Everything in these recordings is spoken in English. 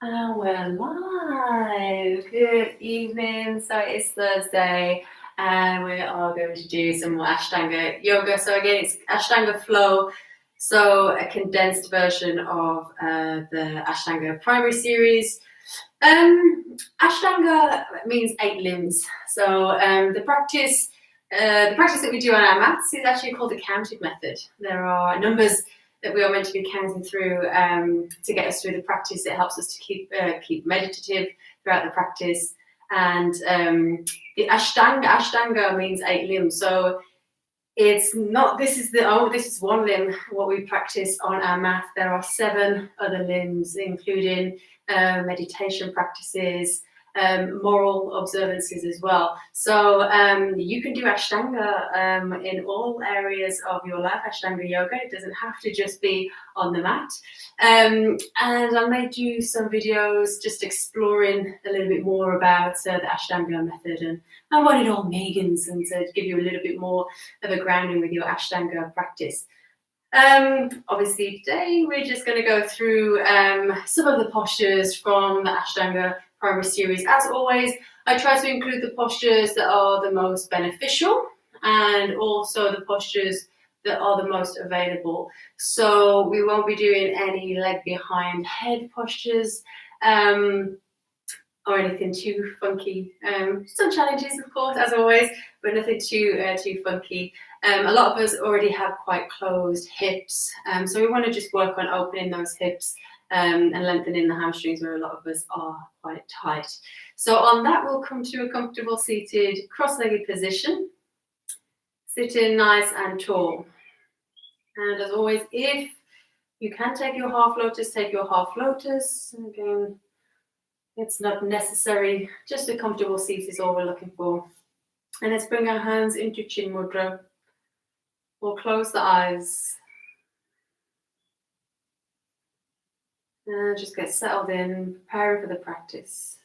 And we're live. Good evening. So it's Thursday, and we are going to do some more Ashtanga yoga. So again, it's Ashtanga Flow. So a condensed version of the Ashtanga primary series. Ashtanga means 8 limbs. So the practice that we do on our mats is actually called the counted method. There are numbers that we are meant to be counting through to get us through the practice. It helps us to keep meditative throughout the practice. And the Ashtanga means 8 limbs. So it's not, this is one limb, what we practice on our mat. There are 7 other limbs, including meditation practices, moral observances as well. So you can do Ashtanga in all areas of your life, Ashtanga yoga. It doesn't have to just be on the mat. And I may do some videos just exploring a little bit more about the Ashtanga method and what it all means, and to give you a little bit more of a grounding with your Ashtanga practice. Obviously today we're just going to go through some of the postures from the Ashtanga primary series. As always, I try to include the postures that are the most beneficial and also the postures that are the most available. So we won't be doing any leg behind head postures or anything too funky. Some challenges, of course, as always, but nothing too funky. A lot of us already have quite closed hips, so we want to just work on opening those hips and lengthening the hamstrings where a lot of us are quite tight. So on that, we'll come to a comfortable seated cross-legged position, sitting nice and tall. And as always, if you can take your half lotus, take your half lotus. And again, it's not necessary, just a comfortable seat is all we're looking for. And let's bring our hands into Chin Mudra. We'll close the eyes. And just get settled in, preparing for the practice.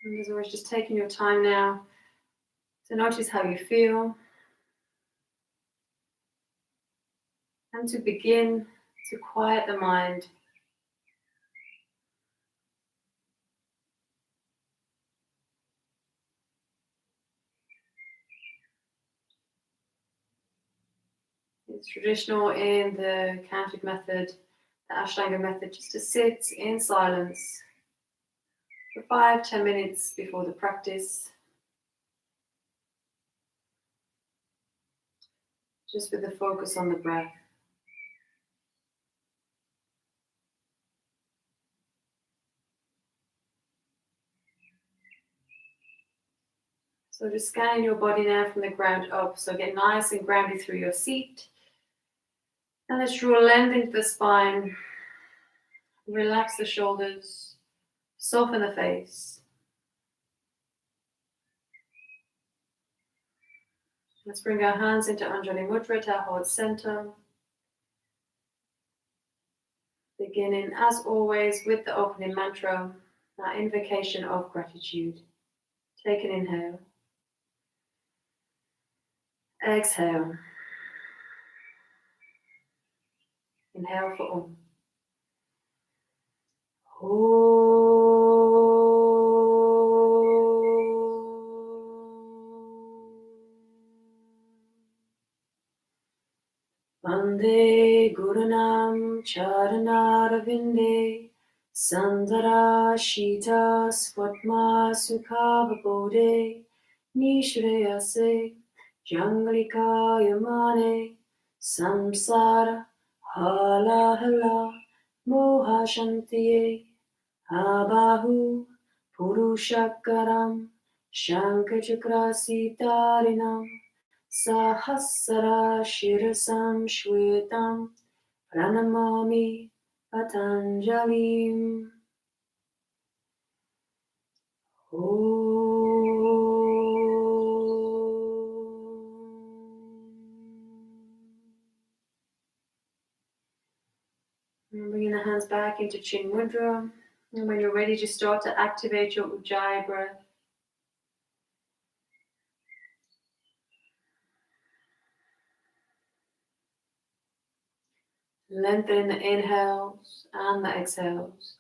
And as always, just taking your time now to notice how you feel. And to begin to quiet the mind. It's traditional in the counted method, the Ashtanga method, just to sit in silence for 5-10 minutes before the practice. Just with the focus on the breath. So just scanning your body now from the ground up. So get nice and grounded through your seat. And let's draw a length into the spine. Relax the shoulders. Soften the face. Let's bring our hands into Anjali Mudra to our heart center. Beginning, as always, with the opening mantra, our invocation of gratitude. Take an inhale. Exhale. Inhale for Om. Vande Gurunam Charanaravindeya Sandara Shita Swatma Sukhavabode Nishreyase Jangalika Yamane Samsara Hala Hala Moha Shantiye Abahu Purushakaram Shankachakra Sitarinam Sahasara Shirasam Shwetam Pranamami Patanjalim. And bringing the hands back into Chin Mudra. And when you're ready, just start to activate your Ujjayi breath. Lengthening the inhales and the exhales.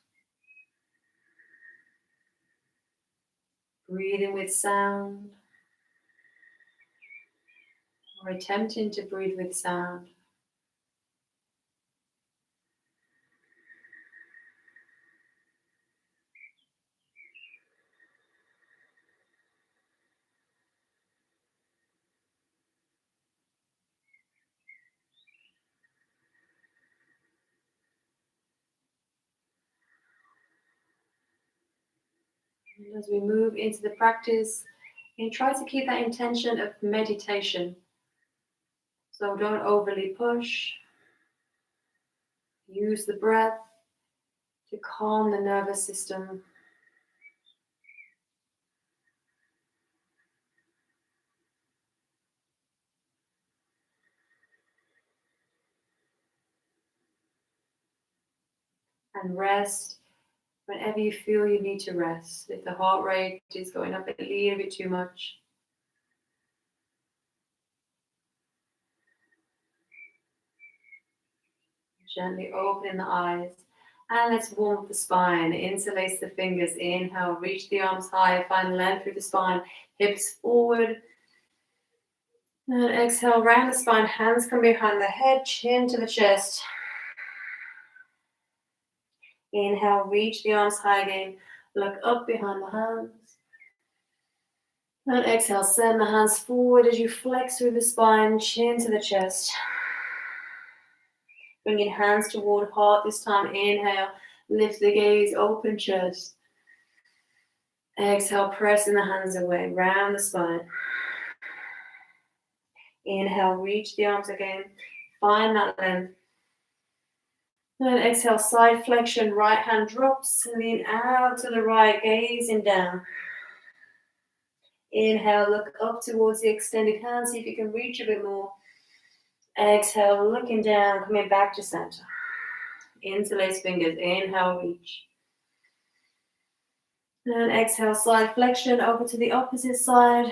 Breathing with sound, or attempting to breathe with sound. And as we move into the practice, you try to keep that intention of meditation. So don't overly push. Use the breath to calm the nervous system. And rest whenever you feel you need to rest. If the heart rate is going up a little bit too much. Gently opening the eyes. And let's warm up the spine. Interlace the fingers. Inhale, reach the arms high. Find length through the spine. Hips forward. And exhale, round the spine. Hands come behind the head. Chin to the chest. Inhale, reach the arms high again. Look up behind the hands. And exhale, send the hands forward as you flex through the spine. Chin to the chest. Bring your hands toward heart this time. Inhale, lift the gaze, open chest. Exhale, pressing the hands away, round the spine. Inhale, reach the arms again. Find that length. And exhale, side flexion, right hand drops. Lean out to the right, gazing down. Inhale, look up towards the extended hand. See if you can reach a bit more. Exhale, looking down, coming back to center. Interlace fingers. Inhale, reach. And exhale, side flexion over to the opposite side.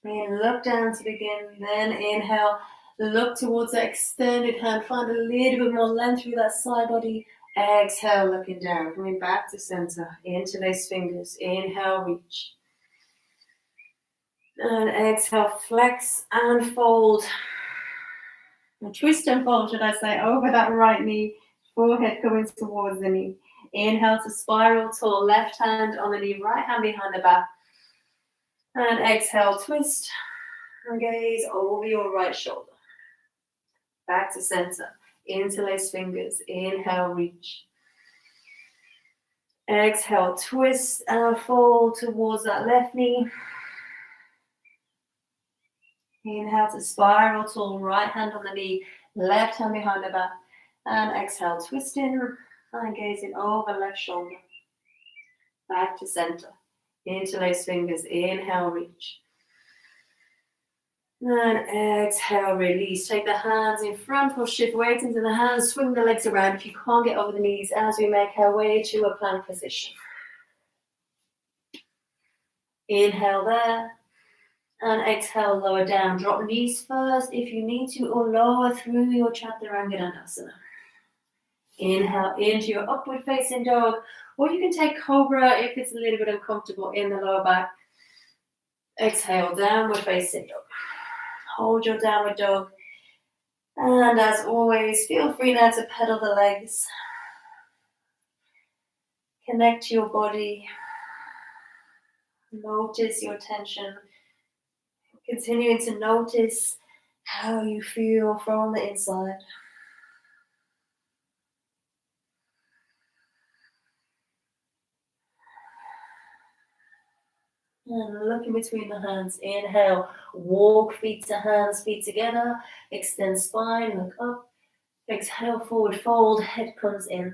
And look down to begin. Then inhale, look towards the extended hand. Find a little bit more length through that side body. Exhale, looking down, coming back to center. Interlace fingers. Inhale, reach. And exhale, flex and fold. And twist and fold, should I say, over that right knee. Forehead coming towards the knee. Inhale to spiral tall. Left hand on the knee, right hand behind the back. And exhale, twist and gaze over your right shoulder. Back to center. Interlace fingers. Inhale, reach. Exhale, twist and fold towards that left knee. Inhale to spiral tall, right hand on the knee, left hand behind the back. And exhale, twisting and gazing over left shoulder. Back to center. Interlace fingers. Inhale, reach. And exhale, release. Take the hands in front or shift weight into the hands. Swing the legs around if you can't get over the knees as we make our way to a plank position. Inhale there. And exhale, lower down. Drop knees first if you need to, or lower through your Chaturanga Dandasana. Inhale into your upward facing dog, or you can take Cobra if it's a little bit uncomfortable in the lower back. Exhale, downward facing dog. Hold your downward dog. And as always, feel free now to pedal the legs. Connect to your body. Notice your tension. Continuing to notice how you feel from the inside. And looking between the hands. Inhale, walk feet to hands, feet together. Extend spine, look up. Exhale, forward fold, head comes in.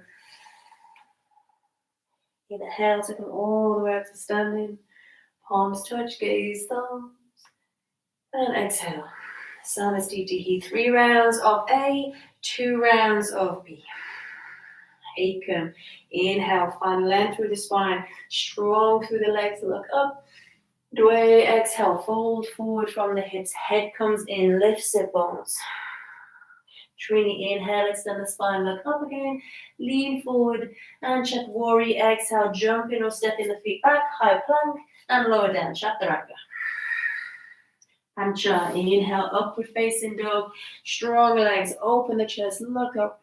Inhale to come all the way up to standing. Palms touch, gaze, thumbs. And exhale. Samastitihi, 3 rounds of A, 2 rounds of B. Ekam. Inhale, find length through the spine. Strong through the legs, look up. Dway, exhale, fold forward from the hips. Head comes in, lift sit bones. Trini, inhale, extend the spine, look up again, lean forward, and Chaturanga. Exhale, jump in or step in the feet back, high plank, and lower down, Chaturanga. Ancha, inhale, upward facing dog, strong legs, open the chest, look up,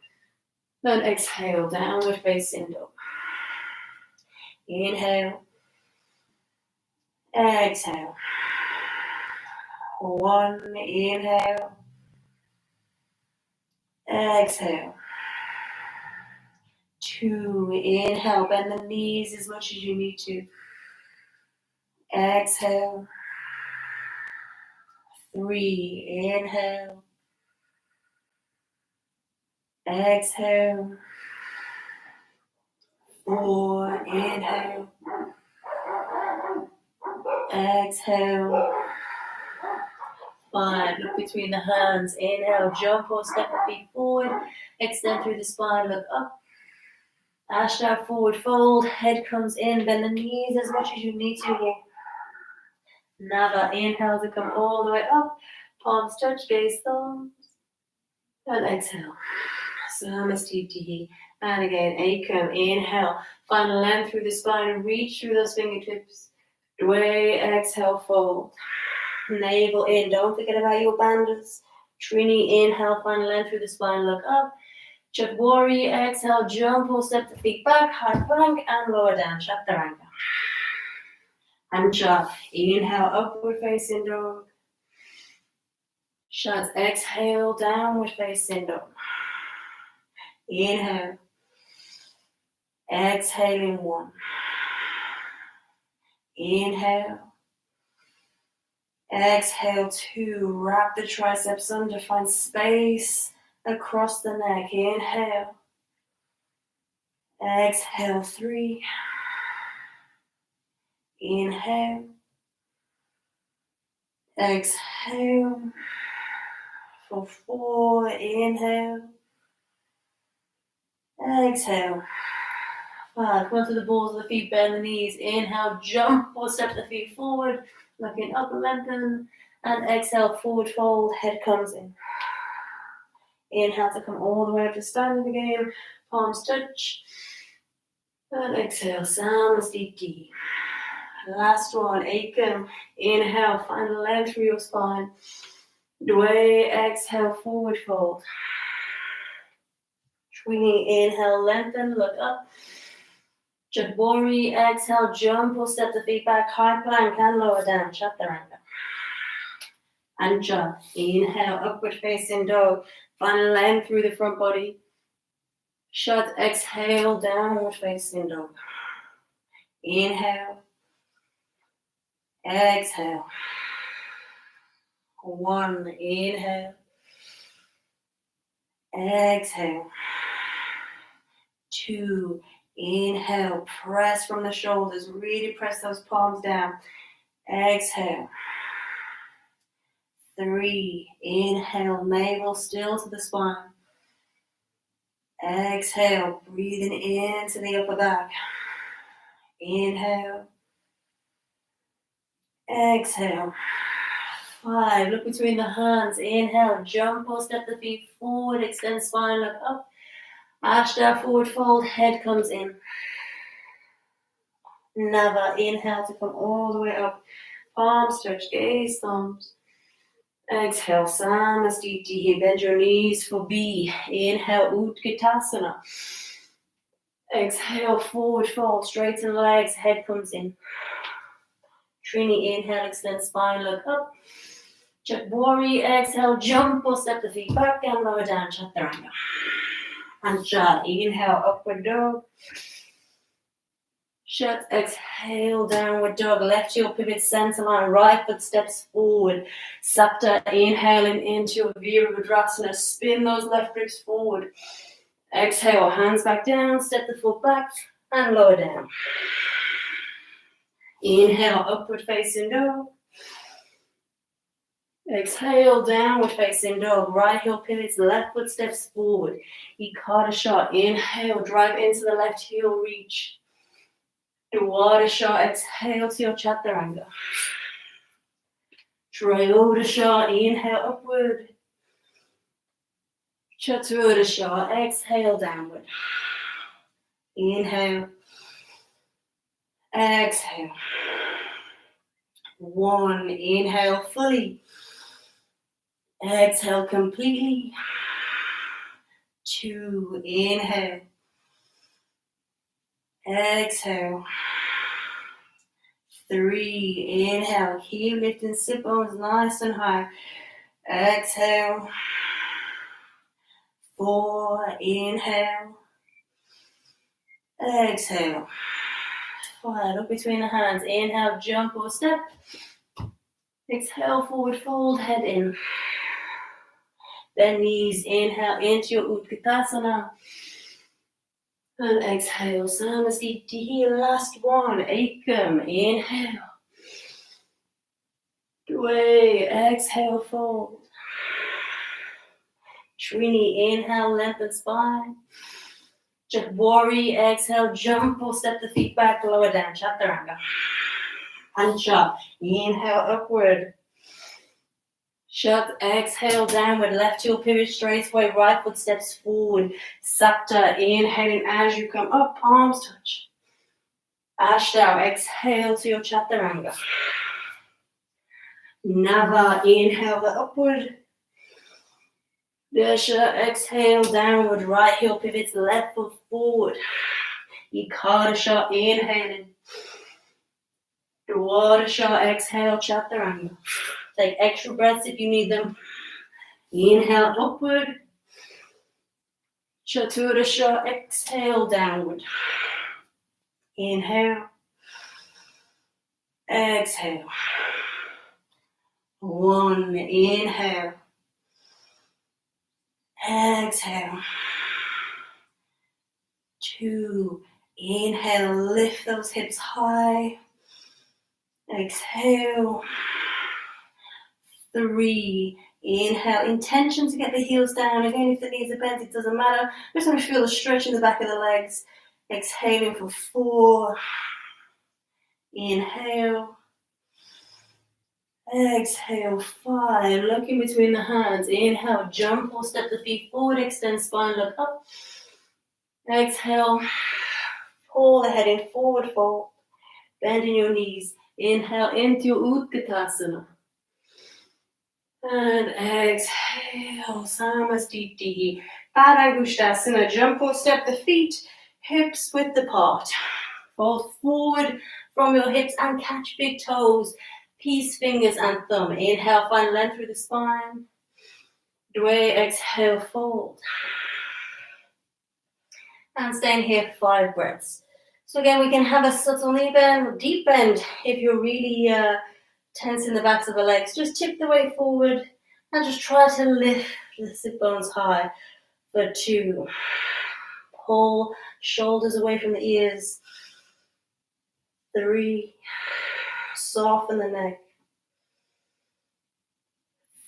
then exhale, downward facing dog. Inhale, exhale. 1, inhale, exhale. 2, inhale, bend the knees as much as you need to. Exhale. 3, inhale. Exhale. 4, inhale. Exhale. 5, look between the hands. Inhale, jump or step the feet forward. Extend through the spine, look up. Ashtanga forward fold, head comes in, bend the knees as much as you need to here. Nava, inhale to come all the way up. Palms touch, gaze thumbs. And exhale. Samastiti. And again, Ekam, inhale. Find length through the spine, reach through those fingertips. Dway, exhale, fold. Navel in, don't forget about your bandhas. Trini, inhale, find length through the spine, look up. Chaturanga, exhale, jump or step the feet back, high plank, and lower down, Chaturanga. Ancha, inhale, upward facing dog. Shut, exhale, downward facing dog. Inhale. Exhaling 1. Inhale. Exhale 2. Wrap the triceps under. Find space across the neck. Inhale. Exhale 3. Inhale. Exhale. For 4. Inhale. Exhale. 5. Come to the balls of the feet, bend the knees. Inhale, jump or step the feet forward. Looking up and lengthen. And exhale, forward fold, head comes in. Inhale to come all the way up to standing again. Palms touch. And exhale, Samastiti. Last one, Ekam. Inhale, find length through your spine. Dway, exhale, forward fold. Swinging, inhale, lengthen, look up. Chaturanga, exhale, jump or step the feet back, high plank and lower down, Chaturanga. Ancha, inhale, upward facing dog. Find length through the front body. Shut, exhale, downward facing dog. Inhale. Exhale. 1, inhale. Exhale. 2, inhale. Press from the shoulders. Really press those palms down. Exhale. 3, inhale. Navel still to the spine. Exhale. Breathing into the upper back. Inhale. Exhale. 5, look between the hands. Inhale, jump or step the feet forward. Extend spine, look up. Ashtanga forward fold, head comes in. Nava, inhale to come all the way up. Palms touch, gaze, thumbs. Exhale, Samastiti. Bend your knees for B. Inhale, Utkatasana. Exhale, forward fold, straighten legs, head comes in. Trini, inhale, extend spine, look up. Chaturanga, exhale, jump or step the feet back and lower down, Chaturanga. Ancha, inhale, upward dog. Shut, exhale, downward dog. Left heel pivot center line, right foot steps forward. Sapta, inhaling into your Virabhadrasana. Spin those left ribs forward. Exhale, hands back down, step the foot back and lower down. Inhale, upward facing dog. Exhale, downward facing dog. Right heel pivots, left foot steps forward. Ekadasha, inhale, drive into the left heel, reach. Dwadasha, exhale to your Chaturanga. Trayodasha, inhale upward. Chaturasha, exhale downward. Inhale. Exhale. 1, inhale fully. Exhale completely. 2, inhale. Exhale. 3, inhale. Keep lifting sit bones nice and high. Exhale. 4, inhale. Exhale. 5, look between the hands. Inhale, jump or step. Exhale, forward fold, head in. Bend knees, inhale into your Utkatasana. And exhale, Samasthiti, last one, Ekam, inhale. Dway, exhale, fold. Trini, inhale, lengthen spine. Jatwari, exhale, jump or step the feet back, lower down, Chaturanga. Pancha, inhale, upward. Shut, exhale, downward, left heel pivot straight away, right foot steps forward. Sapta, inhaling as you come up, palms touch. Ashtanga, exhale to your Chaturanga. Nava, inhale the upward. Dasha, exhale, downward, right heel pivots, left foot forward. Ekadasha, inhaling. Dwadasha, exhale, Chaturanga. Take extra breaths if you need them. Inhale, upward. Chaturasha, exhale, downward. Inhale. Exhale. 1, inhale. Exhale. 2, inhale, lift those hips high. Exhale. 3, inhale, intention to get the heels down. Again, if the knees are bent, it doesn't matter. Just want to feel the stretch in the back of the legs. Exhaling for 4. Inhale. Exhale, 5. Looking between the hands. Inhale, jump or step the feet forward. Extend spine, look up. Exhale. Pull the head in, forward fold. Bending your knees. Inhale into your Utkatasana. And exhale, Samasthiti. Padangusthasana, jump or step the feet, hips width apart. Fold forward from your hips and catch big toes, peace fingers and thumb. Inhale, find length through the spine. Dway, exhale, fold. And staying here for 5 breaths. So again, we can have a subtle knee bend, deep bend if you're really tensing the backs of the legs. Just tip the weight forward and just try to lift the sit bones high. For 2, pull shoulders away from the ears. 3, soften the neck.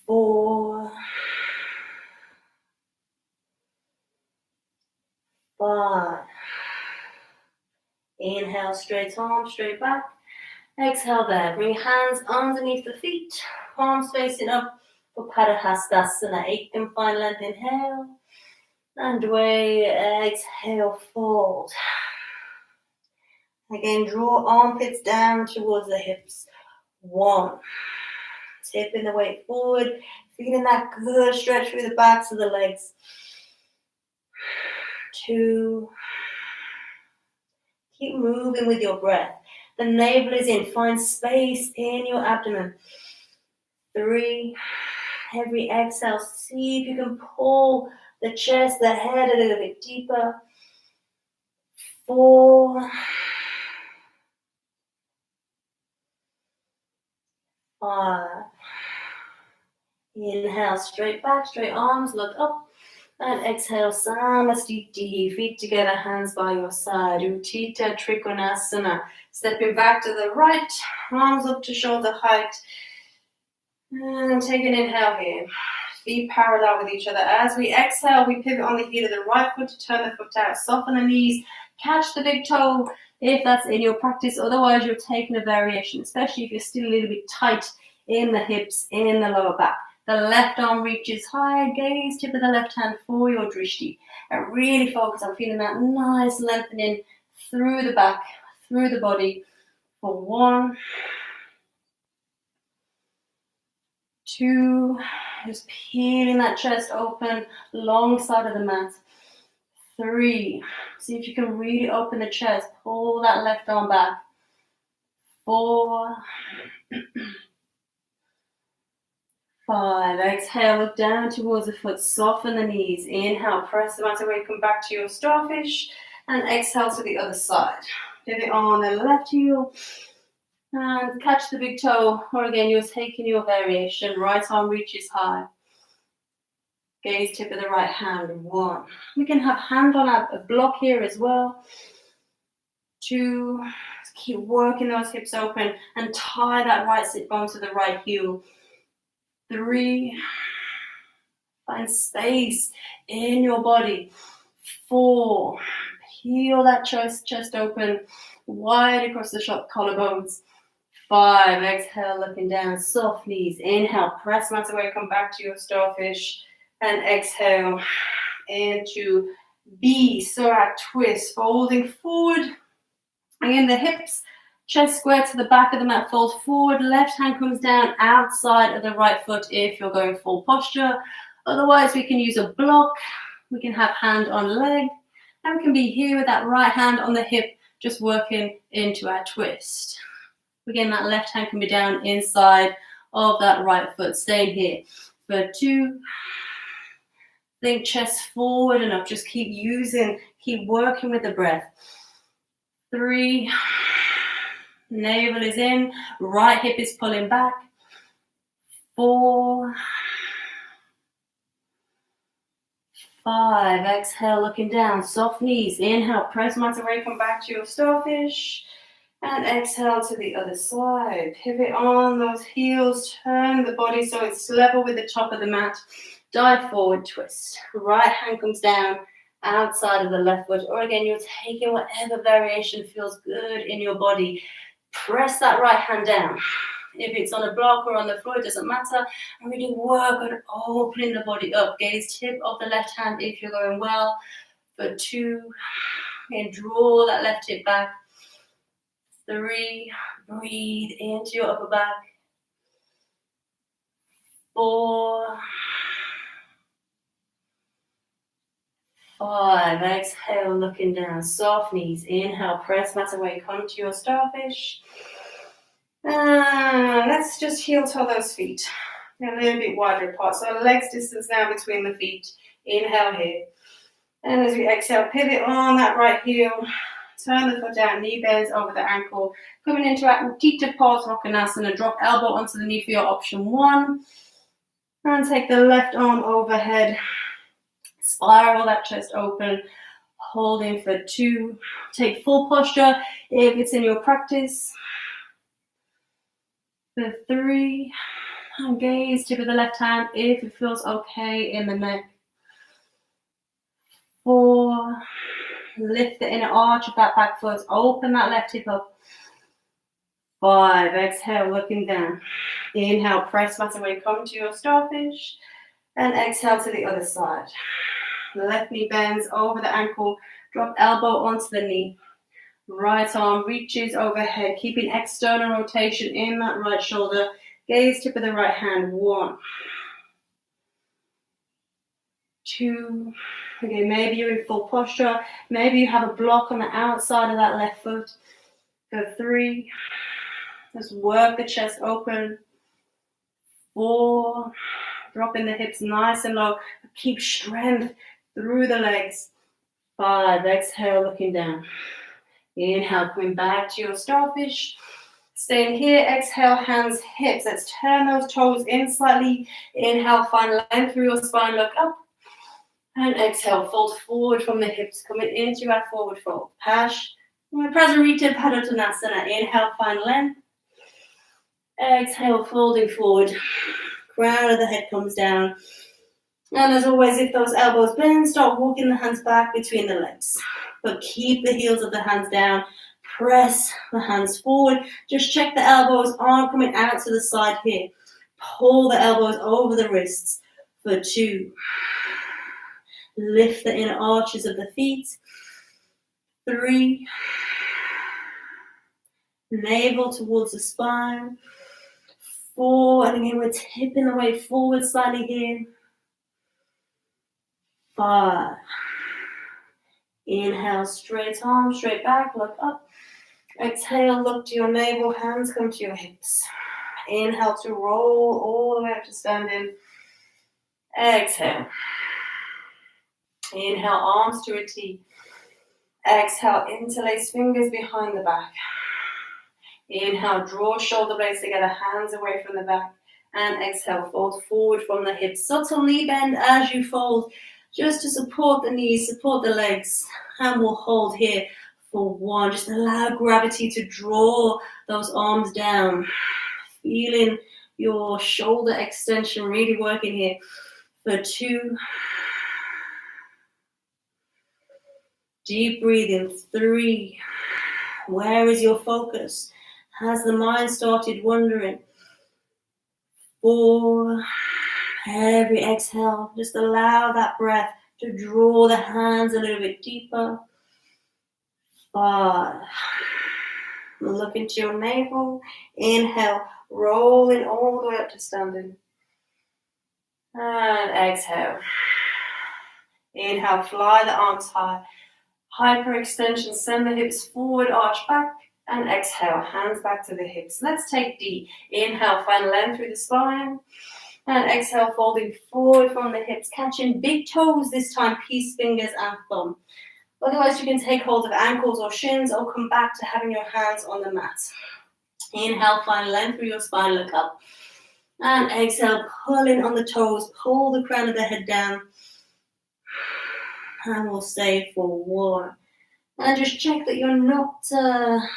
4, 5. Inhale, straight arms, straight back. Exhale there. Bring hands underneath the feet. Palms facing up for Padahastasana. 8 and find length. Inhale. And way. Exhale, fold. Again, draw armpits down towards the hips. 1. Tipping the weight forward. Feeling that good stretch through the backs of the legs. 2. Keep moving with your breath. The navel is in. Find space in your abdomen. 3. Every exhale, see if you can pull the chest, the head a little bit deeper. 4. 5. Inhale, straight back, straight arms, look up. And exhale, Samasthiti, feet together, hands by your side. Utthita Trikonasana. Stepping back to the right, arms up to shoulder height. And take an inhale here. Feet parallel with each other. As we exhale, we pivot on the heel of the right foot to turn the foot out. Soften the knees, catch the big toe if that's in your practice. Otherwise, you're taking a variation, especially if you're still a little bit tight in the hips, in the lower back. The left arm reaches high, gaze tip of the left hand for your drishti. And really focus on feeling that nice lengthening through the back, through the body. For 1, 2, just peeling that chest open, long side of the mat. 3, see if you can really open the chest, pull that left arm back. 4, 5, exhale, look down towards the foot, soften the knees. Inhale, press the mat away, come back to your starfish, and exhale to the other side. Pivot on the left heel, and catch the big toe, or again, you're taking your variation. Right arm reaches high. Gaze tip of the right hand, 1. We can have hand on a block here as well. 2, keep working those hips open, and tie that right sit bone to the right heel. 3, find space in your body. 4, peel that chest open, wide across the collarbones. 5, exhale, looking down, soft knees. Inhale, press mat away, come back to your starfish. And exhale into B, Surat twist, folding forward. Again, the hips, chest square to the back of the mat, fold forward. Left hand comes down outside of the right foot if you're going full posture. Otherwise, we can use a block. We can have hand on leg. And we can be here with that right hand on the hip, just working into our twist. Again, that left hand can be down inside of that right foot. Staying here for 2. Think chest forward enough. Just keep working with the breath. 3, navel is in, right hip is pulling back. 4, 5, exhale, looking down, soft knees. Inhale, press mat away, come back to your starfish. And exhale to the other side. Pivot on those heels, turn the body so it's level with the top of the mat. Dive forward, twist. Right hand comes down outside of the left foot. Or again, you're taking whatever variation feels good in your body. Press that right hand down. If it's on a block or on the floor, it doesn't matter. And really work on opening the body up. Gaze tip of the left hand if you're going well. For 2, and draw that left hip back. 3, breathe into your upper back. 4, 5, exhale, looking down, soft knees. Inhale, press mat away, come to your starfish. And let's just heel toe those feet. They're a little bit wider apart. So legs distance now between the feet. Inhale here. And as we exhale, pivot on that right heel. Turn the foot down, knee bends over the ankle. Coming into our Utthita Padasana, drop elbow onto the knee for your option 1. And take the left arm overhead. Spiral that chest open. Holding for 2. Take full posture if it's in your practice. For 3. And gaze tip of the left hand if it feels okay in the neck. 4. Lift the inner arch of that back foot. Open that left hip up. 5. Exhale, looking down. Inhale, press mat away. Come to your starfish. And exhale to the other side. Left knee bends over the ankle. Drop elbow onto the knee. Right arm reaches overhead. Keeping external rotation in that right shoulder. Gaze tip of the right hand. 1. 2. Okay, maybe you're in full posture. Maybe you have a block on the outside of that left foot. For 3. Just work the chest open. 4. Dropping the hips nice and low. Keep strength through the legs. 5. Exhale, looking down. Inhale, coming back to your starfish. Staying here. Exhale, hands, hips. Let's turn those toes in slightly. Inhale, find length through your spine. Look up. And exhale, fold forward from the hips, coming into our forward fold. Pash, Prasarita Padottanasana. Inhale, find length. Exhale, folding forward. Crown of the head comes down. And as always, if those elbows bend, start walking the hands back between the legs. But keep the heels of the hands down. Press the hands forward. Just check the elbows aren't coming out to the side here. Pull the elbows over the wrists for 2. Lift the inner arches of the feet. 3. Navel towards the spine. 4. And again, we're tipping the weight forward slightly here. 5. Inhale, straight arms, straight back, look up. Exhale, look to your navel, hands come to your hips. Inhale to roll all the way up to standing. Exhale. Inhale, arms to a T. Exhale, interlace fingers behind the back. Inhale, draw shoulder blades together, hands away from the back. And exhale, fold forward from the hips. Subtle knee bend as you fold, just to support the knees, support the legs. And we'll hold here for 1. Just allow gravity to draw those arms down. Feeling your shoulder extension really working here for 2. Deep breathing. 3. Where is your focus? Has the mind started wandering? 4. Every exhale, just allow that breath to draw the hands a little bit deeper. 5. Look into your navel. Inhale, rolling all the way up to standing. And exhale. Inhale, fly the arms high. Hyperextension, send the hips forward, arch back. And exhale, hands back to the hips. Let's take D. Inhale, find length through the spine. And exhale, folding forward from the hips, catching big toes this time, peace fingers and thumb. Otherwise, you can take hold of ankles or shins or come back to having your hands on the mat. Inhale, find length through your spine, look up. And exhale, pulling on the toes, pull the crown of the head down. And we'll stay for 1. And just check that you're not, that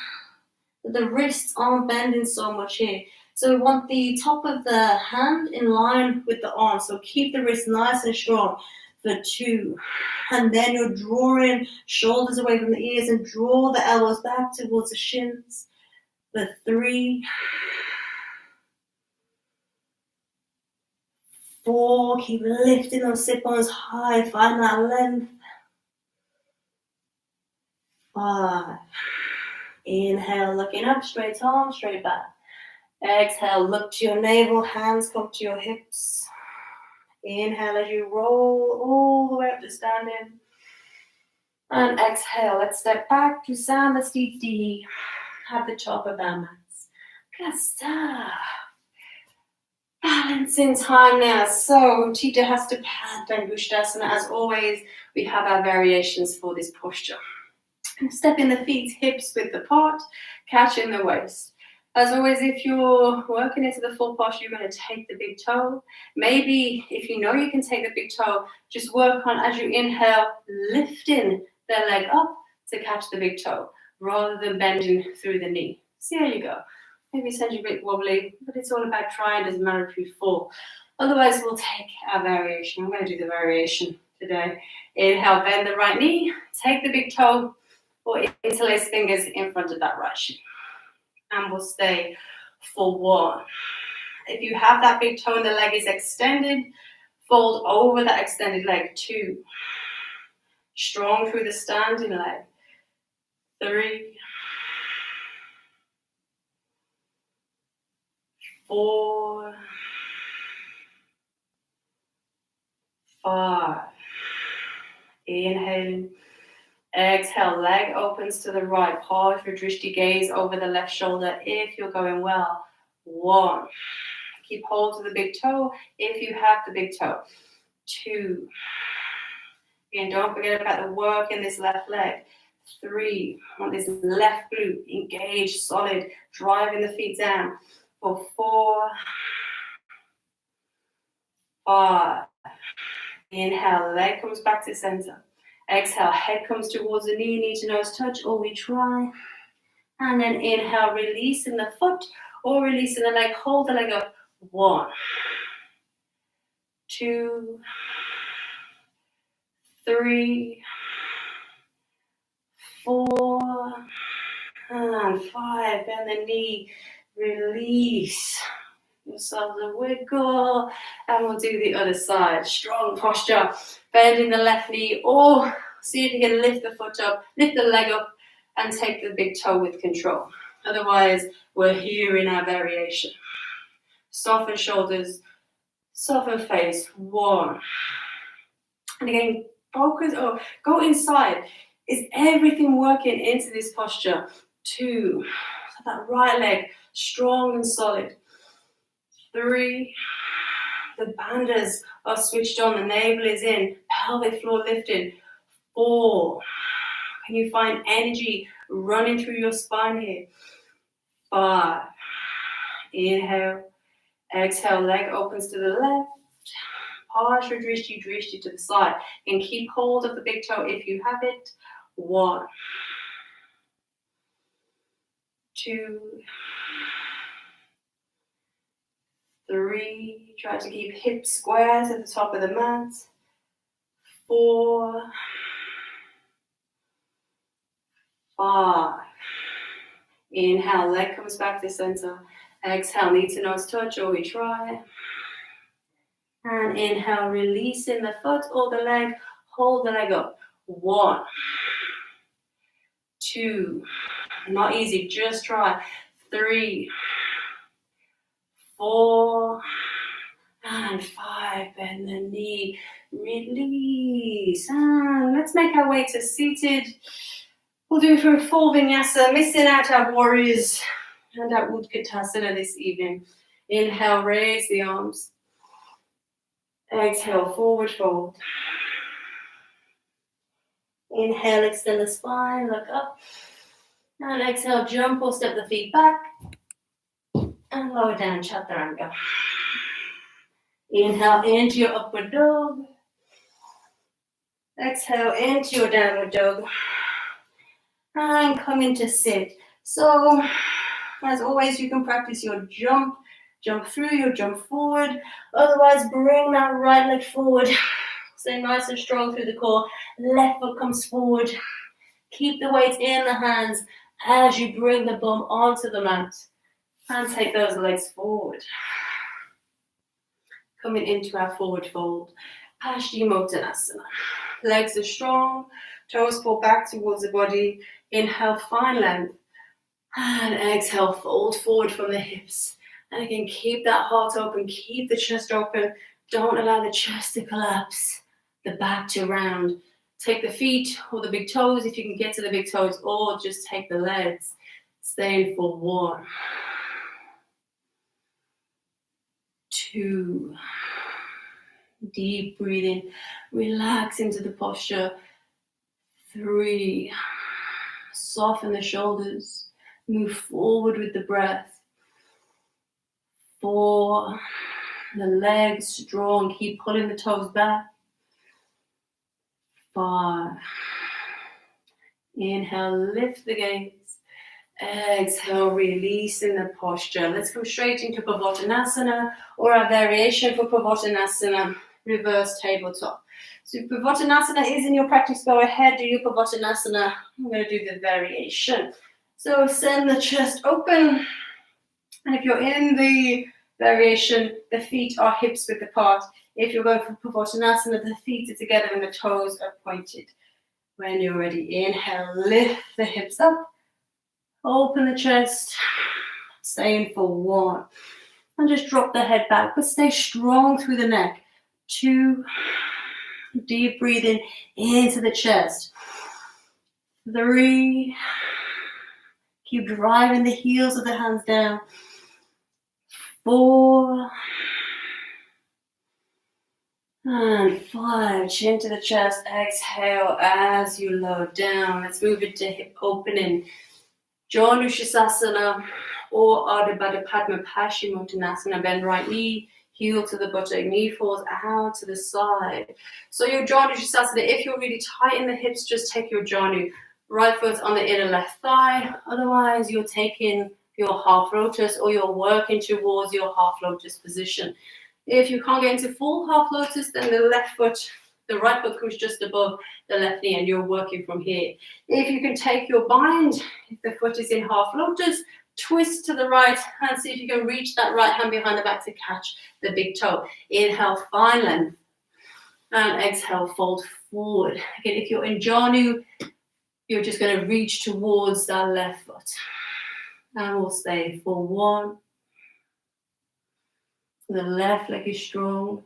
the wrists aren't bending so much here. So we want the top of the hand in line with the arm. So keep the wrist nice and strong for 2. And then you're drawing shoulders away from the ears and draw the elbows back towards the shins for 3. 4. Keep lifting those sit bones high. Find that length. 5. Inhale, looking up, straight arms, straight back. Exhale, look to your navel, hands come to your hips. Inhale as you roll all the way up to standing. And exhale, let's step back to Samasthi D at the top of our mats. Good stuff. Balancing time now. So, Tita has to pad Dangusthasana. As always, we have our variations for this posture. Stepping the feet hips width apart, catching the waist. As always, if you're working into the full posture, you're going to take the big toe. Maybe if you know you can take the big toe, just work on, as you inhale, lifting the leg up to catch the big toe, rather than bending through the knee. See how you go. Maybe send you a bit wobbly, but it's all about trying. Doesn't matter if you fall. Otherwise, we'll take our variation. I'm going to do the variation today. Inhale, bend the right knee, take the big toe, or interlace fingers in front of that right shin. And we'll stay for 1. If you have that big toe and the leg is extended, fold over that extended leg. 2. Strong through the standing leg. 3. 4. 5. Inhaling. Exhale, leg opens to the right. Pause your drishti gaze over the left shoulder if you're going well. 1. Keep hold of the big toe if you have the big toe. 2. Again, don't forget about the work in this left leg. 3. On this left glute, engage, solid, driving the feet down. For 4. 5. Inhale, leg comes back to center. Exhale, head comes towards the knee to nose touch, or we try. And then inhale, releasing the foot or releasing the leg. Hold the leg up. 1. 2. 3. 4. And 5. Bend the knee. Release. yourself a wiggle, and we'll do the other side. Strong posture, bending the left knee, or see if you can lift the foot up, lift the leg up, and take the big toe with control. Otherwise, we're here in our variation. Soften shoulders, soften face. 1. And again, focus or go inside. Is everything working into this posture? 2. So that right leg strong and solid. 3. The bandhas are switched on, the navel is in, pelvic floor lifted. 4. Can you find energy running through your spine here? 5. Inhale. Exhale, leg opens to the left. Parsha drishti, drishti to the side. And keep hold of the big toe if you have it. 1. 2. 3. Try to keep hips square to the top of the mat. 4. 5. Inhale, leg comes back to center. Exhale, knee to nose touch, or we try. And inhale, releasing the foot or the leg. Hold the leg up. 1. 2. Not easy, just try. 3. 4. And 5. Bend the knee. Release. And let's make our way to seated. We'll do it for a full vinyasa, missing out our warriors and our Utkatasana this evening. Inhale, raise the arms. Exhale, forward fold. Inhale, extend the spine, look up. And exhale, jump or step the feet back. And lower down, chaturanga. Inhale into your upward dog. Exhale into your downward dog. And come into sit. So, as always, you can practice your jump through, your jump forward. Otherwise, bring that right leg forward. Stay nice and strong through the core. Left foot comes forward. Keep the weight in the hands as you bring the bum onto the mat. And take those legs forward. Coming into our forward fold. Paschimottanasana. Legs are strong. Toes pull back towards the body. Inhale, find length. And exhale, fold forward from the hips. And again, keep that heart open. Keep the chest open. Don't allow the chest to collapse. The back to round. Take the feet or the big toes if you can get to the big toes. Or just take the legs. Stay for 1. 2. Deep breathing. Relax into the posture. 3. Soften the shoulders. Move forward with the breath. 4. The legs strong. Keep pulling the toes back. 5. Inhale, lift the gaze. Exhale, release in the posture. Let's come straight into Pavottanasana, or our variation for Pavottanasana, reverse tabletop. So if Pavottanasana is in your practice, go ahead, do your Pavottanasana. I'm going to do the variation. So send the chest open. And if you're in the variation, the feet are hips width apart. If you're going for Pavottanasana, the feet are together and the toes are pointed. When you're ready, inhale, lift the hips up. Open the chest. Stay in for 1. And just drop the head back, but stay strong through the neck. 2. Deep breathing into the chest. 3. Keep driving the heels of the hands down. 4. And 5. Chin to the chest. Exhale as you lower down. Let's move it to hip opening. Janushasana or Ardha Baddha Padma Paschimottanasana. Bend right knee, heel to the buttock, knee falls out to the side. So your Janushasana, if you're really tight in the hips, just take your Janu. Right foot on the inner left thigh. Otherwise, you're taking your half lotus or you're working towards your half lotus position. If you can't get into full half lotus, then the right foot comes just above the left knee and you're working from here. If you can take your bind, if the foot is in half lotus, twist to the right and see if you can reach that right hand behind the back to catch the big toe. Inhale, find length. And exhale, fold forward. Again, if you're in Janu, you're just going to reach towards that left foot. And we'll stay for 1. The left leg is strong.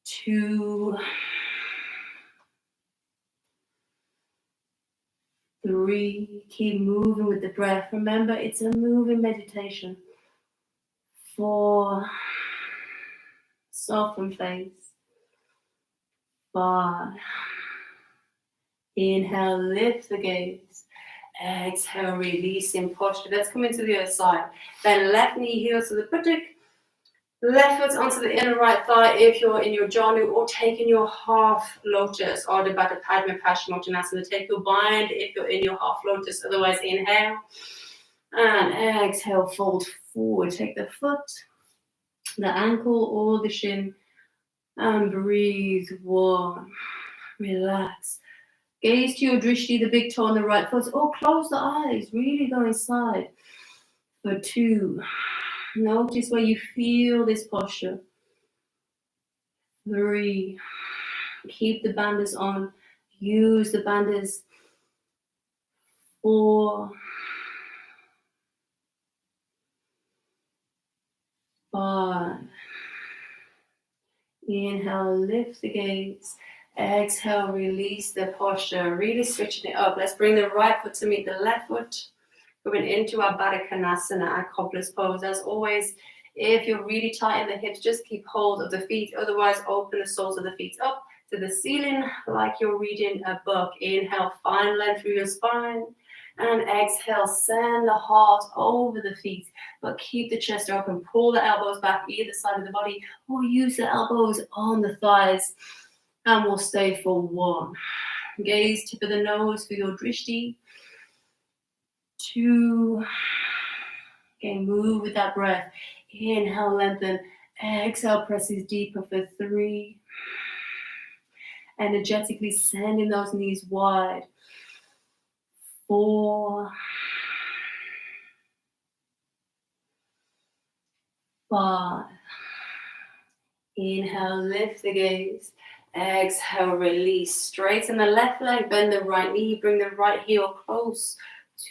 2. 3. Keep moving with the breath. Remember, it's a moving meditation. 4. Soften face. 5. Inhale, lift the gaze. Exhale, release in posture. Let's come into the other side. Then left knee heels to the buttock. Left foot onto the inner right thigh if you're in your Janu, or taking your half lotus or the Baddha Padma Paschimottanasana. Take your bind if you're in your half lotus. Otherwise, inhale. And exhale, fold forward. Take the foot, the ankle, or the shin. And breathe. 1. Relax. Gaze to your drishti, the big toe on the right foot, or close the eyes. Really go inside. For 2. Notice where you feel this posture. 3. Keep the bandhas on. Use the bandhas. 4. 5. Inhale, lift the gaze. Exhale, release the posture. Really switching it up. Let's bring the right foot to meet the left foot. Going into our Baddha Konasana, our cobbler's pose. As always, if you're really tight in the hips, just keep hold of the feet. Otherwise, open the soles of the feet up to the ceiling like you're reading a book. Inhale, find length through your spine. And exhale, send the heart over the feet. But keep the chest open. Pull the elbows back either side of the body, or use the elbows on the thighs. And we'll stay for 1. Gaze tip of the nose for your drishti. 2. Okay, move with that breath. Inhale, lengthen. Exhale, presses deeper for 3. Energetically sending those knees wide. 4. 5. Inhale, lift the gaze. Exhale, release. Straighten the left leg, bend the right knee, bring the right heel close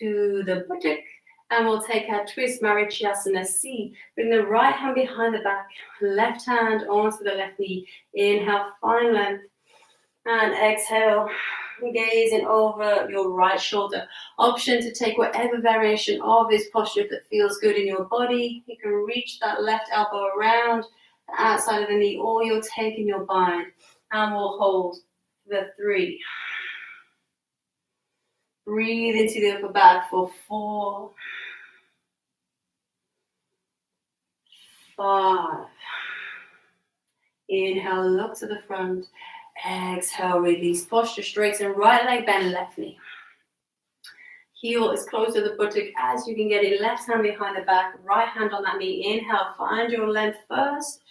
to the buttock. And we'll take our twist, Marichyasana C. Bring the right hand behind the back, left hand onto the left knee. Inhale, find length. And exhale, gazing over your right shoulder. Option to take whatever variation of this posture that feels good in your body. You can reach that left elbow around the outside of the knee, or you're taking your bind. And we'll hold the 3. Breathe into the upper back for 4. 5. Inhale, look to the front. Exhale, release. Posture, straighten right leg, bend left knee. Heel is close to the buttock as you can get it. Left hand behind the back, right hand on that knee. Inhale, find your length first.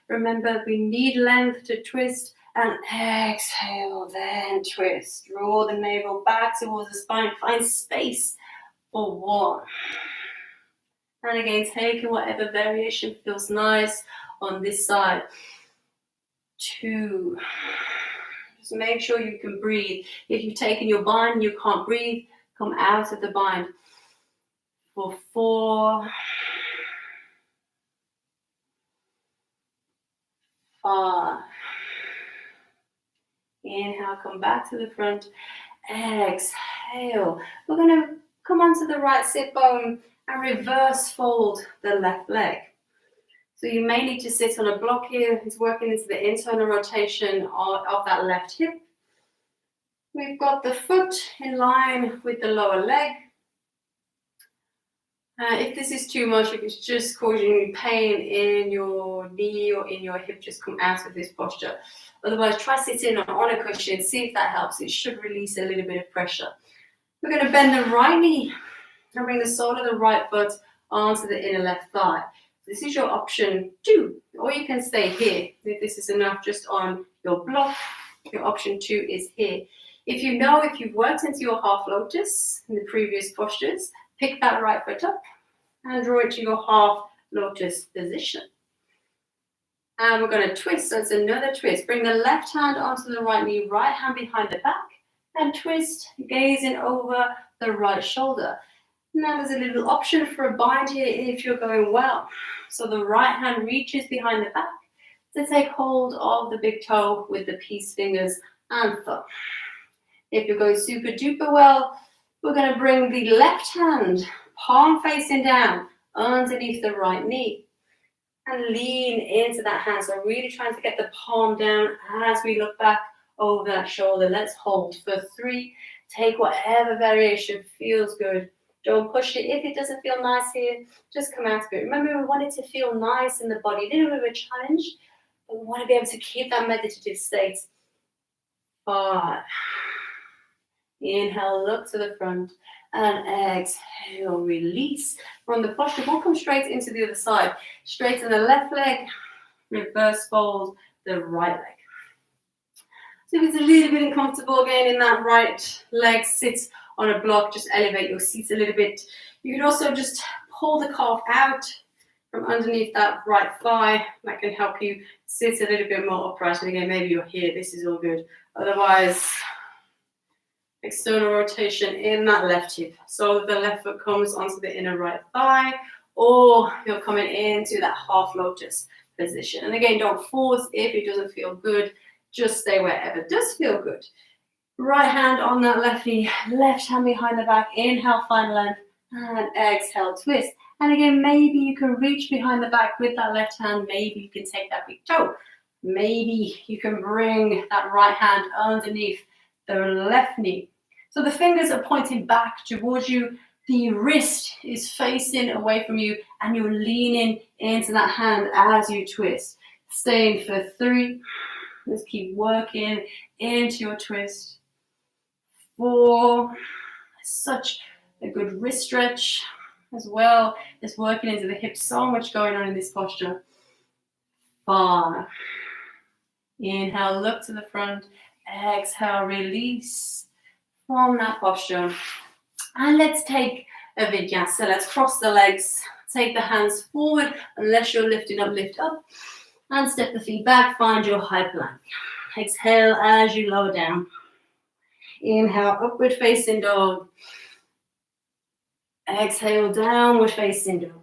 Remember, we need length to twist. And exhale, then twist. Draw the navel back towards the spine. Find space for 1. And again, taking whatever variation feels nice on this side. 2. Just make sure you can breathe. If you've taken your bind and you can't breathe, come out of the bind. For 4. 5. Inhale, come back to the front. Exhale. We're going to come onto the right sit bone and reverse fold the left leg. So you may need to sit on a block here. It's working into the internal rotation of that left hip. We've got the foot in line with the lower leg. If this is too much, if it's just causing you pain in your knee or in your hip, just come out of this posture. Otherwise, try sitting on a cushion, see if that helps. It should release a little bit of pressure. We're going to bend the right knee and bring the sole of the right foot onto the inner left thigh. This is your option 2, or you can stay here. If this is enough just on your block, your option 2 is here. If you've worked into your half lotus in the previous postures, pick that right foot up and draw it to your half lotus position. And we're going to twist, so it's another twist. Bring the left hand onto the right knee, right hand behind the back, and twist, gazing over the right shoulder. Now there's a little option for a bind here if you're going well. So the right hand reaches behind the back to take hold of the big toe with the peace fingers and thumb. If you're going super duper well, we're going to bring the left hand, palm facing down, underneath the right knee. And lean into that hand. So really trying to get the palm down as we look back over that shoulder. Let's hold for 3. Take whatever variation feels good. Don't push it. If it doesn't feel nice here, just come out of it. Remember, we want it to feel nice in the body. A little bit of a challenge, but we want to be able to keep that meditative state. 5. Inhale, look to the front. And exhale, release from the posture. We'll come straight into the other side. Straighten the left leg, reverse fold the right leg. So if it's a little bit uncomfortable again in that right leg, sit on a block, just elevate your seat a little bit. You can also just pull the calf out from underneath that right thigh. That can help you sit a little bit more upright. And again, maybe you're here, this is all good. Otherwise, external rotation in that left hip. So the left foot comes onto the inner right thigh, or you're coming into that half lotus position. And again, don't force if it doesn't feel good. Just stay wherever it does feel good. Right hand on that left knee, left hand behind the back. Inhale, find length, and exhale, twist. And again, maybe you can reach behind the back with that left hand. Maybe you can take that big toe. Maybe you can bring that right hand underneath the left knee. So the fingers are pointing back towards you. The wrist is facing away from you, and you're leaning into that hand as you twist. Staying for 3. Let's keep working into your twist. 4. Such a good wrist stretch as well as working into the hips. So much going on in this posture. 5. Inhale, look to the front. Exhale, release from that posture. And let's take a vinyasa. Let's cross the legs. Take the hands forward. Unless you're lifting up, lift up. And step the feet back. Find your high plank. Exhale as you lower down. Inhale, upward facing dog. Exhale, downward facing dog.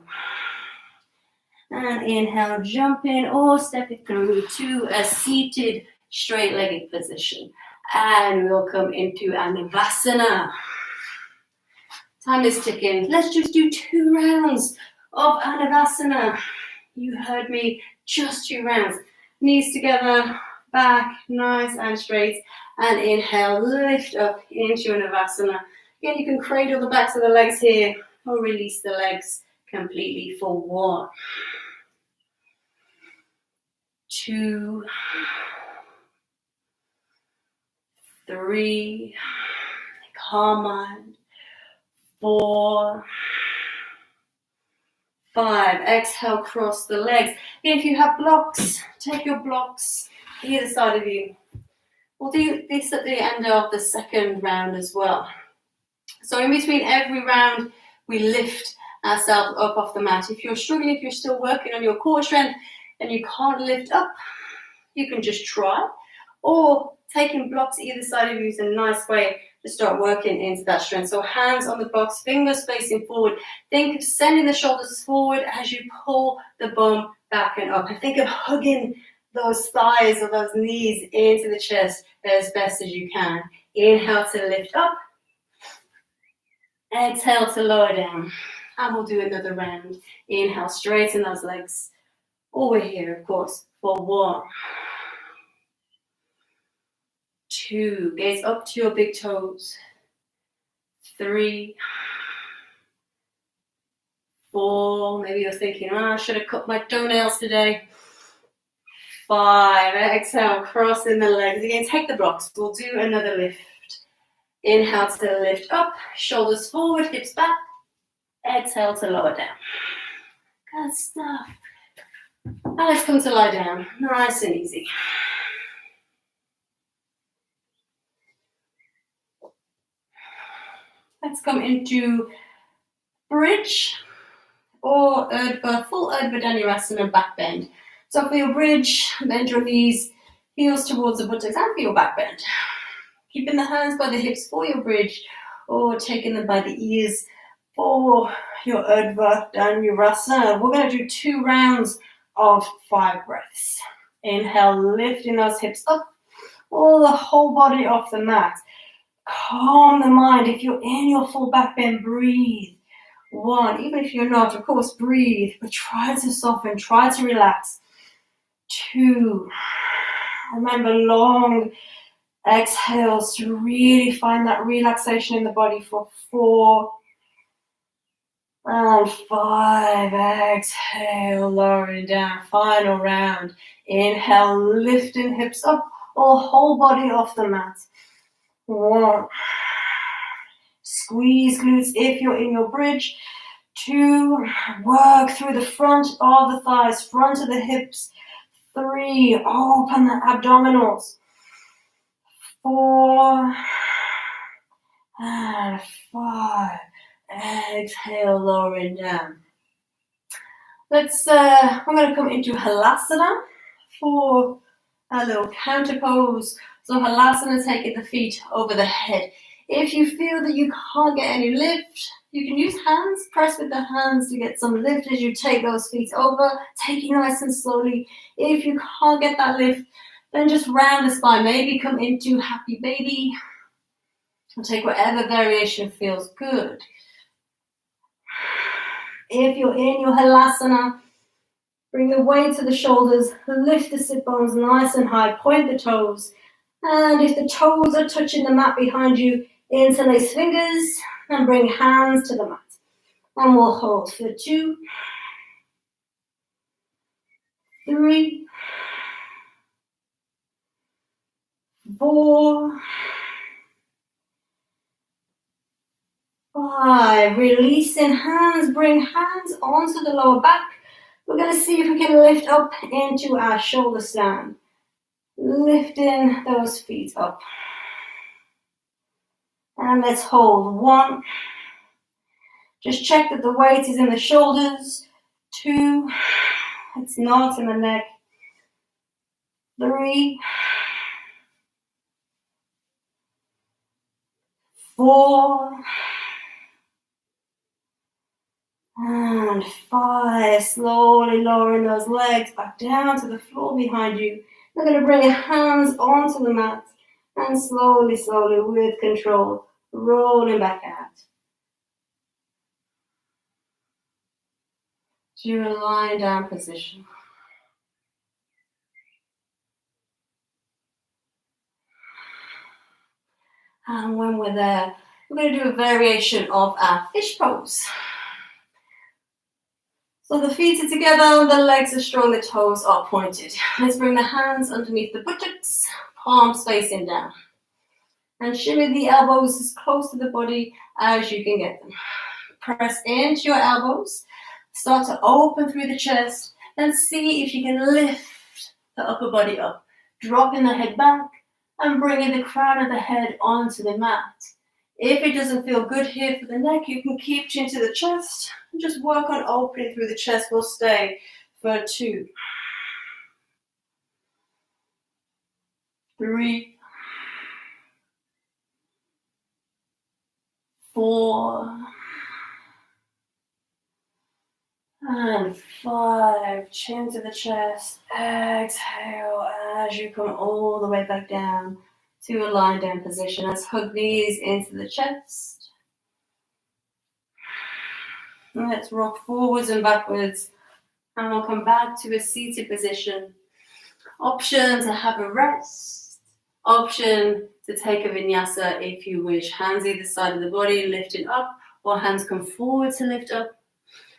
And inhale, jump in or step it through to a seated straight-legged position. And we'll come into Anavasana. Time is ticking. Let's just do 2 rounds of Anavasana. You heard me, just 2 rounds. Knees together, back, nice and straight. And inhale, lift up into Anavasana. Again, you can cradle the backs of the legs here or release the legs completely for 1. 2. 3. Calm mind. 4. 5. Exhale, cross the legs. If you have blocks, take your blocks either side of you. We'll do this at the end of the second round as well. So in between every round, we lift ourselves up off the mat. If you're struggling, if you're still working on your core strength and you can't lift up, you can just try. Or taking blocks either side of you is a nice way to start working into that strength. So hands on the box, fingers facing forward. Think of sending the shoulders forward as you pull the bum back and up. And think of hugging those thighs or those knees into the chest as best as you can. Inhale to lift up. Exhale to lower down. And we'll do another round. Inhale, straighten those legs. Over here, of course, for 1. 2, gaze up to your big toes. 3. 4, maybe you're thinking, I should have cut my toenails today. 5, exhale, crossing the legs. Again, take the blocks. We'll do another lift. Inhale to lift up, shoulders forward, hips back. Exhale to lower down. Good stuff. Now let's come to lie down, nice and easy. Let's come into bridge. or full Urdhva Dhanurasana back bend. So for your bridge, bend your knees, heels towards the buttocks, and for your back bend. Keeping the hands by the hips for your bridge, or taking them by the ears for your Urdhva Dhanurasana. We're going to do 2 rounds of 5 breaths. Inhale, lifting those hips up, or the whole body off the mat. Calm the mind. If you're in your full back bend, breathe. 1, even if you're not, of course, breathe, but try to soften, try to relax. 2, remember long exhales to really find that relaxation in the body for 4, and 5, exhale, lowering down, final round. Inhale, lifting hips up, or whole body off the mat. 1, squeeze glutes if you're in your bridge. 2, work through the front of the thighs, front of the hips. 3, open the abdominals. 4, and 5, exhale, lowering down. I'm going to come into Halasana for a little counter pose. So Halasana, taking the feet over the head. If you feel that you can't get any lift, you can use hands, press with the hands to get some lift as you take those feet over, taking nice and slowly. If you can't get that lift, then just round the spine, maybe come into Happy Baby, and take whatever variation feels good. If you're in your Halasana, bring the weight to the shoulders, lift the sit bones nice and high, point the toes, and if the toes are touching the mat behind you, interlace fingers and bring hands to the mat. And we'll hold for 2, 3, 4, 5. Releasing hands, bring hands onto the lower back. We're going to see if we can lift up into our shoulder stand. Lifting those feet up. And let's hold. 1. Just check that the weight is in the shoulders. 2. It's not in the neck. 3. 4. And 5. Slowly lowering those legs back down to the floor behind you. We're going to bring your hands onto the mat and slowly, slowly, with control, rolling back out. To your lying down position. And when we're there, we're going to do a variation of our fish pose. So the feet are together, the legs are strong, the toes are pointed. Let's bring the hands underneath the buttocks, palms facing down. And shimmy the elbows as close to the body as you can get them. Press into your elbows, start to open through the chest, and see if you can lift the upper body up. Dropping the head back and bringing the crown of the head onto the mat. If it doesn't feel good here for the neck, you can keep chin to the chest and just work on opening through the chest. We'll stay for 2, 3, 4, and 5. Chin to the chest. Exhale as you come all the way back down to a lying down position. Let's hug knees into the chest. Let's rock forwards and backwards. And we'll come back to a seated position. Option to have a rest. Option to take a vinyasa if you wish. Hands either side of the body, lifting up, or hands come forward to lift up.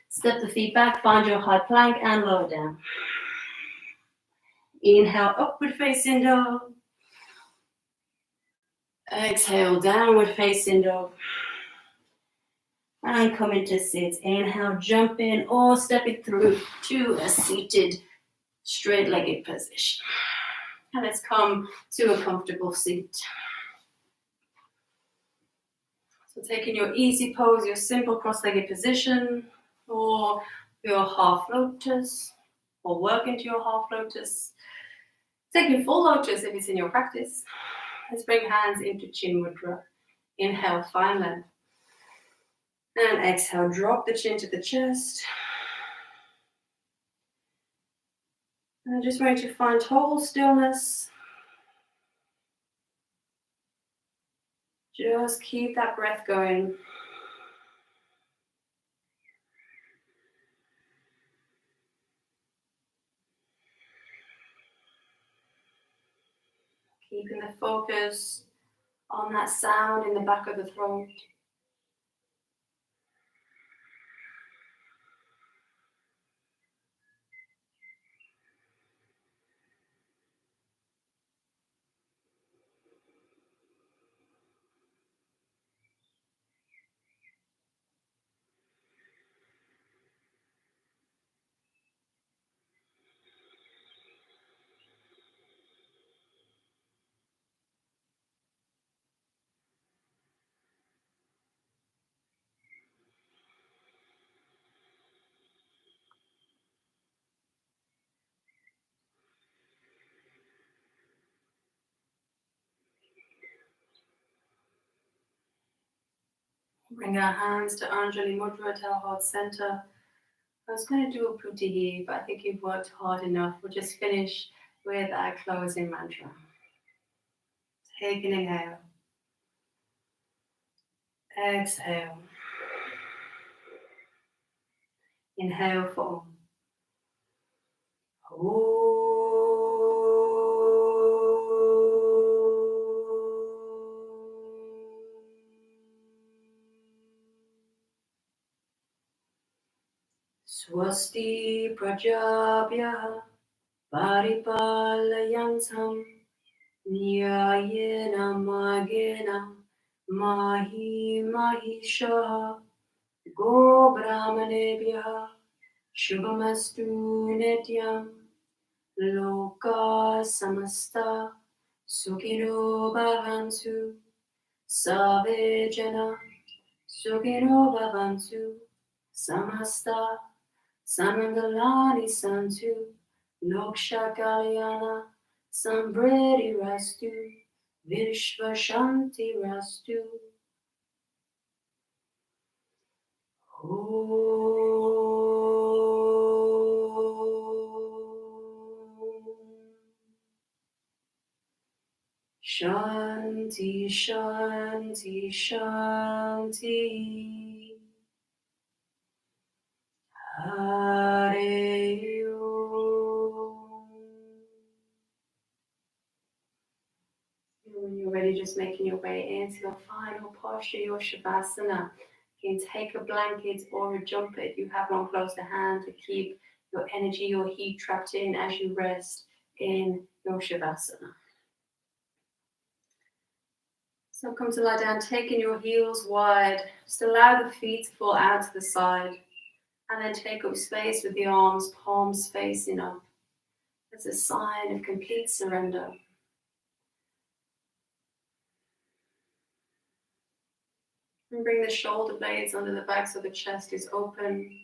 Step the feet back, find your high plank and lower down. Inhale, upward facing dog. Exhale, downward facing dog. And come into sit. Inhale, jump in or step it through to a seated, straight-legged position. And let's come to a comfortable seat. So taking your easy pose, your simple cross-legged position. or your half lotus, or work into your half lotus. Take your full lotus if it's in your practice. Let's bring hands into chin mudra. Inhale, find length. And exhale, drop the chin to the chest. And I'm just going to find total stillness. Just keep that breath going. Keeping the focus on that sound in the back of the throat. Bring our hands to Anjali Mudra, to our heart center. I was going to do a putti here, but I think you've worked hard enough. We'll just finish with our closing mantra. Take an inhale. Exhale. Inhale for Swasti Prajabhya Paripalayantam Nyayena Magena Mahi Mahisha Go Brahmanebhya Shubhamastu Nityam Loka Samasta Sukhino Bhavantu Sarve Jana Sukhino Bhavantu Samasta Samangalani Santu Loksha Kalyana Sambredi Rastu Vishva Shanti Rastu Shanti, Shanti, Shanti. Hare Om. When you're ready, just making your way into your final posture, your Shavasana. You can take a blanket or a jumper if you have one close to hand to keep your energy, your heat trapped in as you rest in your Shavasana. So come to lie down, taking your heels wide. Just allow the feet to fall out to the side. And then take up space with the arms, palms facing up. It's a sign of complete surrender. And bring the shoulder blades under the back so the chest is open.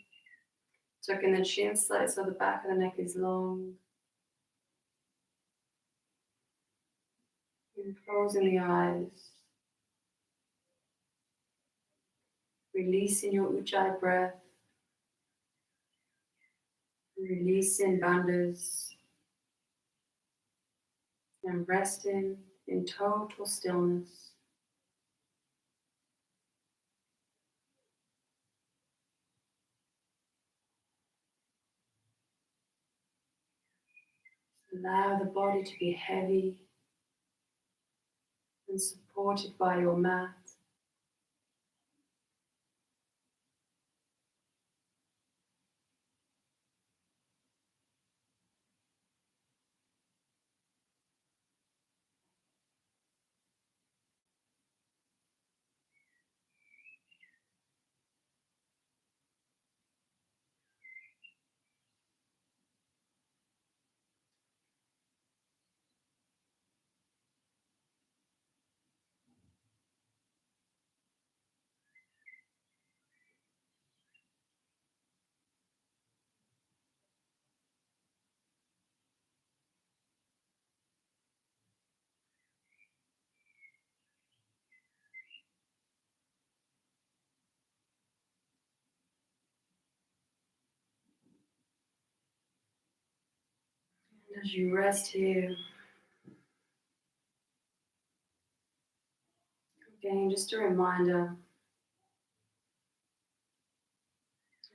Tucking the chin slightly so the back of the neck is long. And closing the eyes. Releasing your Ujjayi breath. Releasing bandhas. And resting in total stillness. Allow the body to be heavy and supported by your mat. As you rest here, again, just a reminder,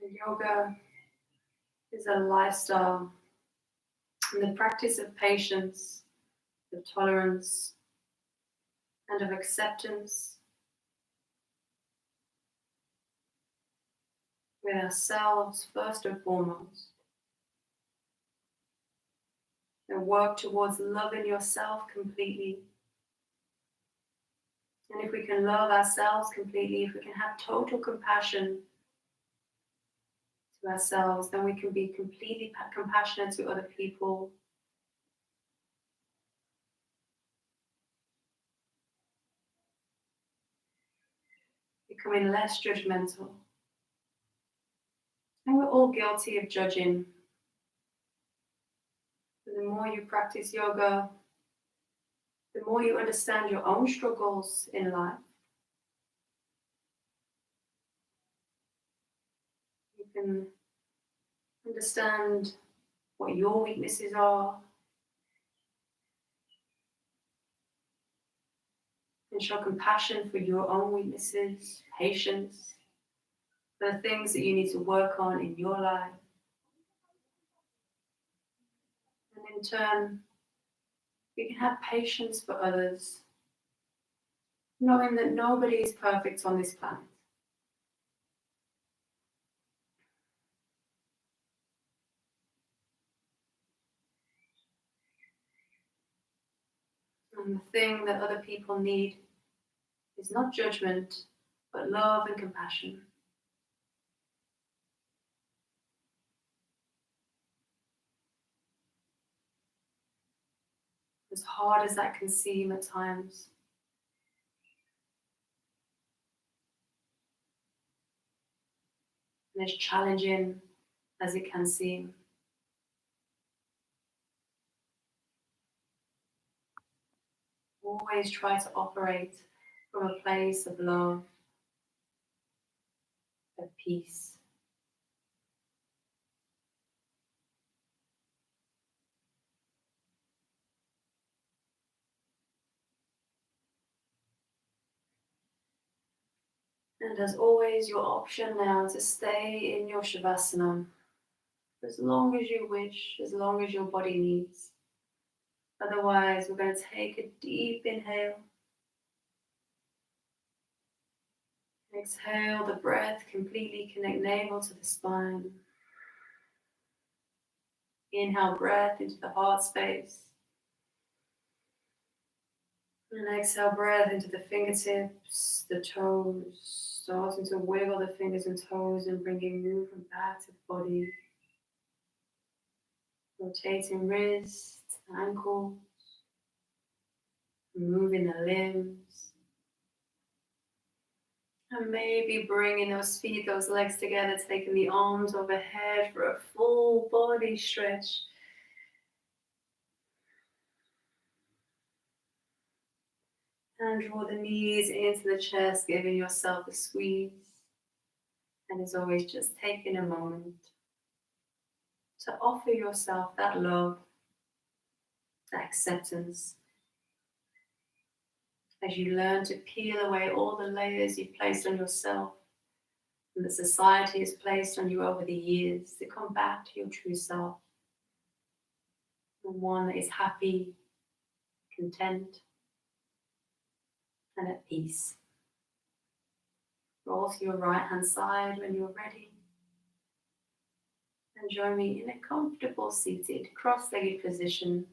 yoga is a lifestyle and the practice of patience, of tolerance, and of acceptance with ourselves first and foremost. And work towards loving yourself completely. And if we can love ourselves completely, if we can have total compassion to ourselves, then we can be completely compassionate to other people. Becoming less judgmental. And we're all guilty of judging. But the more you practice yoga, the more you understand your own struggles in life. You can understand what your weaknesses are and show compassion for your own weaknesses, patience, for the things that you need to work on in your life. And in turn, we can have patience for others, knowing that nobody is perfect on this planet. And the thing that other people need is not judgment, but love and compassion. As hard as that can seem at times, and as challenging as it can seem. Always try to operate from a place of love, of peace. And as always, your option now to stay in your Shavasana for as long as you wish, as long as your body needs. Otherwise, we're going to take a deep inhale. Exhale, the breath completely connect navel to the spine. Inhale, breath into the heart space. And exhale, breath into the fingertips, the toes, starting to wiggle the fingers and toes and bringing movement back to the body. Rotating wrists, ankles, moving the limbs. And maybe bringing those feet, those legs together, taking the arms overhead for a full body stretch. And draw the knees into the chest, giving yourself a squeeze. And as always, just taking a moment to offer yourself that love, that acceptance, as you learn to peel away all the layers you've placed on yourself and that society has placed on you over the years, to come back to your true self, the one that is happy, content, and at peace. Roll to your right hand side when you're ready. And join me in a comfortable seated cross-legged position.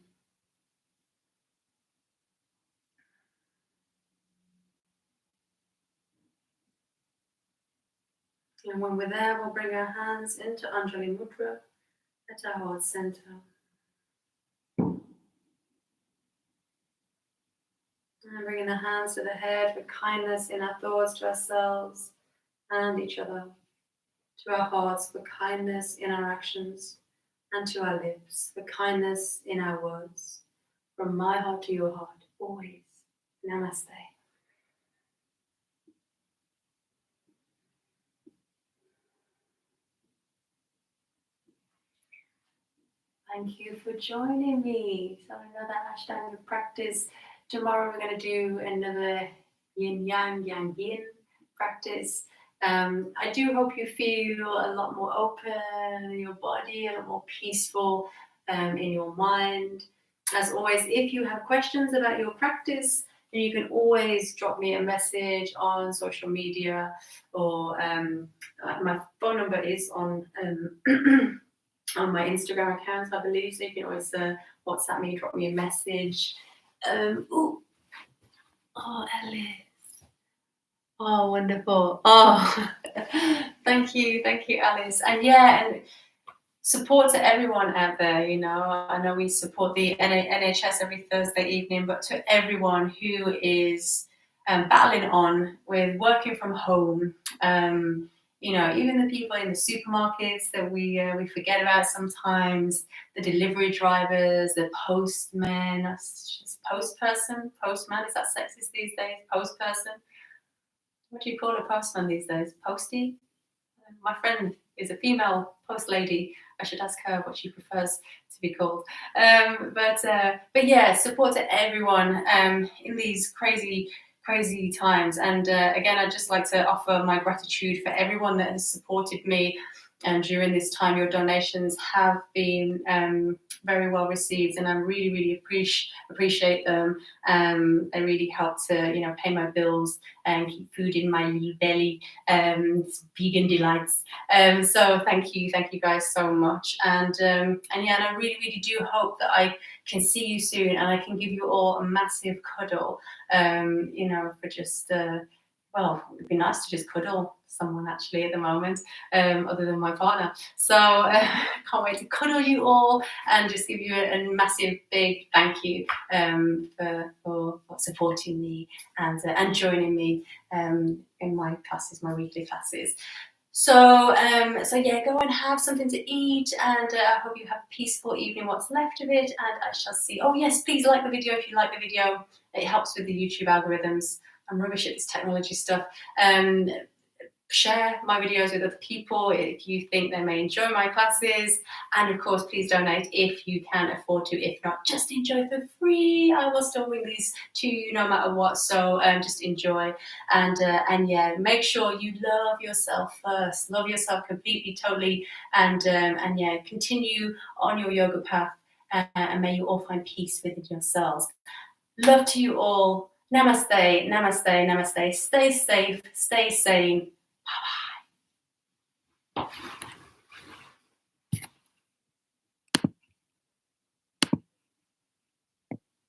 And when we're there, we'll bring our hands into Anjali Mudra at our heart center. And bringing the hands to the head for kindness in our thoughts to ourselves and each other. To our hearts for kindness in our actions. And to our lips for kindness in our words. From my heart to your heart, always. Namaste. Thank you for joining me. So another Ashtanga practice. Tomorrow we're going to do another yin yang yang yin practice. I do hope you feel a lot more open in your body, a lot more peaceful in your mind. As always, if you have questions about your practice, then you can always drop me a message on social media, or my phone number is on on my Instagram account, I believe. So you can always WhatsApp me, drop me a message. Oh, Alice. Oh, wonderful. Oh, thank you, Alice. And yeah, and support to everyone out there. You know, I know we support the NHS every Thursday evening, but to everyone who is battling on with working from home, you know, even the people in the supermarkets that we forget about sometimes, the delivery drivers, the postmen, postman, is that sexist these days? Postperson? What do you call a postman these days? Postie? My friend is a female post lady. I should ask her what she prefers to be called. But yeah, support to everyone in these crazy times. And again, I'd just like to offer my gratitude for everyone that has supported me during this time. Your donations have been very well received, and I really appreciate them. They really help to, you know, pay my bills and keep food in my little belly. Vegan delights. So thank you guys so much. And yeah, and I really do hope that I can see you soon, and I can give you all a massive cuddle. You know, for just well, it'd be nice to just cuddle someone actually at the moment, other than my partner. So can't wait to cuddle you all and just give you a massive big thank you for supporting me and joining me in my classes, my weekly classes. So yeah, go and have something to eat, and I hope you have a peaceful evening, what's left of it, and I shall see. Oh yes, please like the video if you like the video. It helps with the YouTube algorithms. I'm rubbish at this technology stuff. Share my videos with other people if you think they may enjoy my classes, and of course please donate if you can afford to. If not, just enjoy for free. I will still bring these to you no matter what, so just enjoy. And yeah, make sure you love yourself first. Love yourself completely, totally, and yeah, continue on your yoga path, and may you all find peace within yourselves. Love to you all. Namaste, namaste, namaste. Stay safe, stay sane. Bye-bye.